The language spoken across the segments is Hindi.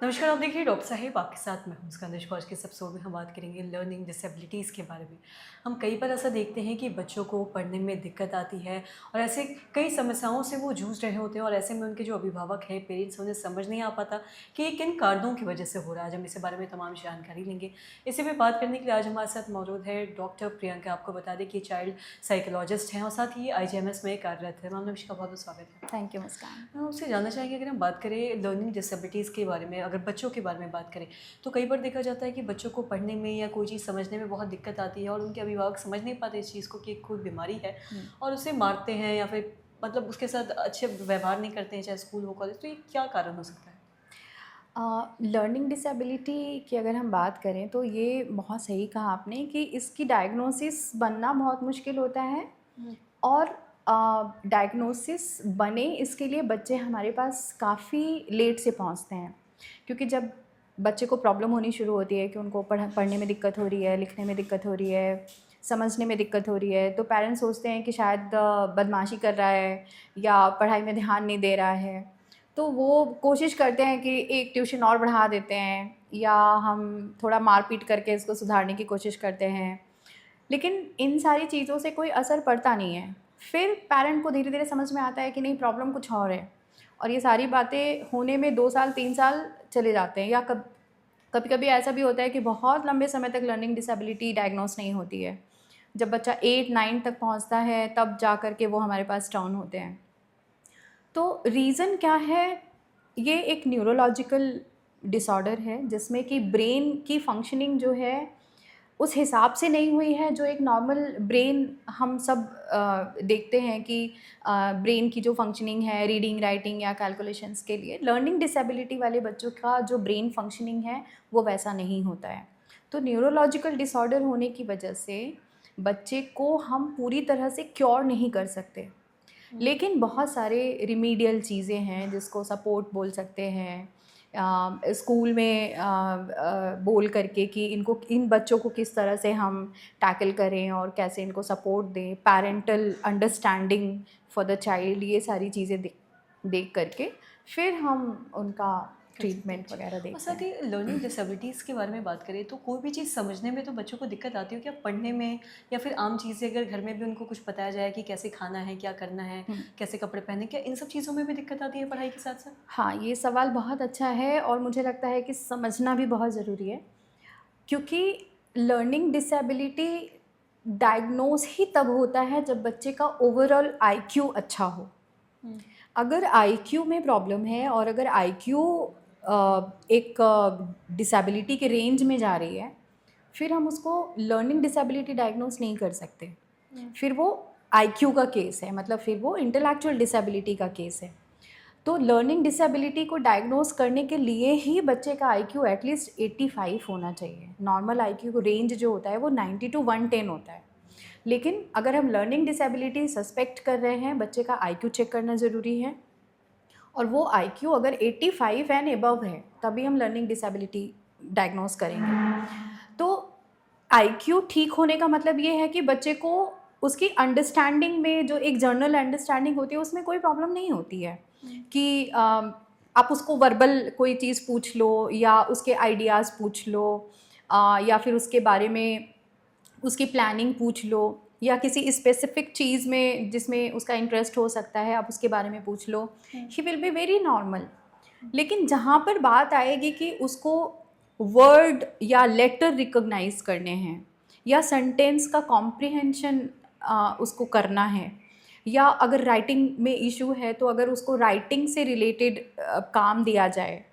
नमस्कार, आप देख रहे हैं डॉक्टर साहिब आपके साथ मैं हूं स्कंदश। आज के इस एपिसोड में हम बात करेंगे लर्निंग डिसेबिलिटीज़ के बारे में। हम कई बार ऐसा देखते हैं कि बच्चों को पढ़ने में दिक्कत आती है और ऐसे कई समस्याओं से वो जूझ रहे होते हैं और ऐसे में उनके जो अभिभावक हैं, पेरेंट्स, उन्हें समझ नहीं आ पाता कि ये किन कारणों की वजह से हो रहा है। आज हम इसी बारे में तमाम जानकारी लेंगे। इसी पे बात करने के लिए आज हमारे साथ मौजूद है डॉक्टर प्रियंका। आपको बता दें कि चाइल्ड साइकोलॉजिस्ट हैं और साथ ही IGMS में कार्यरत है। मैम, नमस्कार, बहुत बहुत स्वागत है। थैंक यू मुस्कान। मैं आपसे जानना चाहेंगे, अगर हम बात करें लर्निंग डिसेबिलिटीज़ के बारे में, अगर बच्चों के बारे में बात करें, तो कई बार देखा जाता है कि बच्चों को पढ़ने में या कोई चीज़ समझने में बहुत दिक्कत आती है और उनके अभिभावक समझ नहीं पाते इस चीज़ को कि कोई बीमारी है और उसे मारते हैं या फिर मतलब उसके साथ अच्छे व्यवहार नहीं करते हैं, चाहे स्कूल हो, कॉलेज। तो ये क्या कारण हो सकता है? लर्निंग डिसेबिलिटी की अगर हम बात करें तो ये बहुत सही कहा आपने कि इसकी डायग्नोसिस बनना बहुत मुश्किल होता है। हुँ। और डायग्नोसिस बने इसके लिए बच्चे हमारे पास काफ़ी लेट से पहुंचते हैं, क्योंकि जब बच्चे को प्रॉब्लम होनी शुरू होती है कि उनको पढ़ने में दिक्कत हो रही है, लिखने में दिक्कत हो रही है, समझने में दिक्कत हो रही है, तो पेरेंट्स सोचते हैं कि शायद बदमाशी कर रहा है या पढ़ाई में ध्यान नहीं दे रहा है। तो वो कोशिश करते हैं कि एक ट्यूशन और बढ़ा देते हैं या हम थोड़ा मार-पीट करके इसको सुधारने की कोशिश करते हैं। लेकिन इन सारी चीज़ों से कोई असर पड़ता नहीं है। फिर पेरेंट को धीरे-धीरे समझ में आता है कि नहीं, प्रॉब्लम कुछ और है, और ये सारी बातें होने में 2 साल 3 साल चले जाते हैं, या कभी-कभी ऐसा भी होता है कि बहुत लंबे समय तक लर्निंग डिसेबिलिटी डायग्नोस नहीं होती है। जब बच्चा 8-9 तक पहुँचता है तब जा कर के वो हमारे पास टर्न होते हैं। तो रीज़न क्या है? ये एक न्यूरोलॉजिकल डिसऑर्डर है जिसमें कि ब्रेन की फंक्शनिंग जो है उस हिसाब से नहीं हुई है जो एक नॉर्मल ब्रेन हम सब देखते हैं कि ब्रेन की जो फंक्शनिंग है रीडिंग, राइटिंग या कैलकुलेशंस के लिए, लर्निंग डिसेबिलिटी वाले बच्चों का जो ब्रेन फंक्शनिंग है वो वैसा नहीं होता है। तो न्यूरोलॉजिकल डिसऑर्डर होने की वजह से बच्चे को हम पूरी तरह से क्योर नहीं कर सकते, हुँ। लेकिन बहुत सारे रिमीडियल चीज़ें हैं जिसको सपोर्ट बोल सकते हैं। स्कूल में बोल करके कि इनको, इन बच्चों को किस तरह से हम टैकल करें और कैसे इनको सपोर्ट दें, parental understanding for the child, ये सारी चीज़ें देख देख करके फिर हम उनका कर सकते हैं, ट्रीटमेंट अच्छा। वगैरह और देखते साथ हैं। ही लर्निंग डिसेबिलिटीज़ के बारे में बात करें तो कोई भी चीज़ समझने में तो बच्चों को दिक्कत आती हो क्या पढ़ने में? या फिर आम चीज़ें अगर घर में भी उनको कुछ बताया जाए कि कैसे खाना है, क्या करना है, हुँ। कैसे कपड़े पहने, क्या इन सब चीज़ों में भी दिक्कत आती है पढ़ाई के साथ-साथ? हाँ, ये सवाल बहुत अच्छा है और मुझे लगता है कि समझना भी बहुत ज़रूरी है, क्योंकि लर्निंग डिसेबिलिटी डायग्नोज ही तब होता है जब बच्चे का ओवरऑल आईक्यू अच्छा हो। हुँ। अगर आईक्यू में प्रॉब्लम है और अगर आईक्यू एक डिसेबिलिटी के रेंज में जा रही है, फिर हम उसको लर्निंग डिसेबिलिटी डायग्नोज नहीं कर सकते। हुँ। फिर वो आईक्यू का केस है, मतलब फिर वो इंटेलेक्चुअल डिसेबिलिटी का केस है। तो लर्निंग डिसेबिलिटी को डायग्नोस करने के लिए ही बच्चे का आईक्यू एटलीस्ट 85 होना चाहिए। नॉर्मल आईक्यू को रेंज जो होता है वो 90 टू 110 होता है। लेकिन अगर हम लर्निंग डिसेबिलिटी सस्पेक्ट कर रहे हैं, बच्चे का आईक्यू चेक करना ज़रूरी है, और वो आईक्यू अगर 85 एंड अबव है तभी हम लर्निंग डिसेबिलिटी डायग्नोस करेंगे। तो आईक्यू ठीक होने का मतलब ये है कि बच्चे को उसकी अंडरस्टैंडिंग में, जो एक जनरल अंडरस्टैंडिंग होती है, उसमें कोई प्रॉब्लम नहीं होती है हुँ। कि आप उसको वर्बल कोई चीज़ पूछ लो या उसके आइडियाज़ पूछ लो, या फिर उसके बारे में उसकी प्लानिंग पूछ लो, या किसी स्पेसिफिक चीज़ में जिसमें उसका इंटरेस्ट हो सकता है आप उसके बारे में पूछ लो। हुँ। He will be very normal. लेकिन जहाँ पर बात आएगी कि उसको वर्ड या लेटर रिकॉग्नाइज करने हैं, या सेंटेंस का कॉम्प्रिहेंशन उसको करना है, या अगर राइटिंग में इशू है तो अगर उसको राइटिंग से रिलेटेड काम दिया जाए,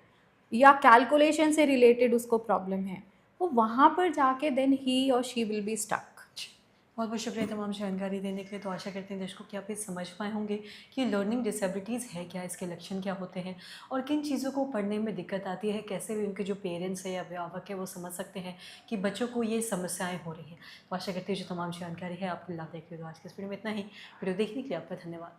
या कैलकुलेशन से रिलेटेड उसको प्रॉब्लम है, वो वहाँ पर जाके देन ही और शी विल बी स्टक। बहुत बहुत शुक्रिया तमाम जानकारी देने के लिए। तो आशा करते हैं दर्शकों कि आप ये समझ पाए होंगे कि लर्निंग डिसेबिलिटीज़ है क्या, इसके लक्षण क्या होते हैं और किन चीज़ों को पढ़ने में दिक्कत आती है, कैसे भी उनके जो पेरेंट्स हैं या अभिभावक हैं वो समझ सकते हैं कि बच्चों को ये समस्याएं हो रही हैं। तो आशा करते हैं जो तमाम जानकारी है आपको लाभदायक होगी। आज के इस वीडियो में इतना ही। वीडियो देखने के लिए आपका धन्यवाद।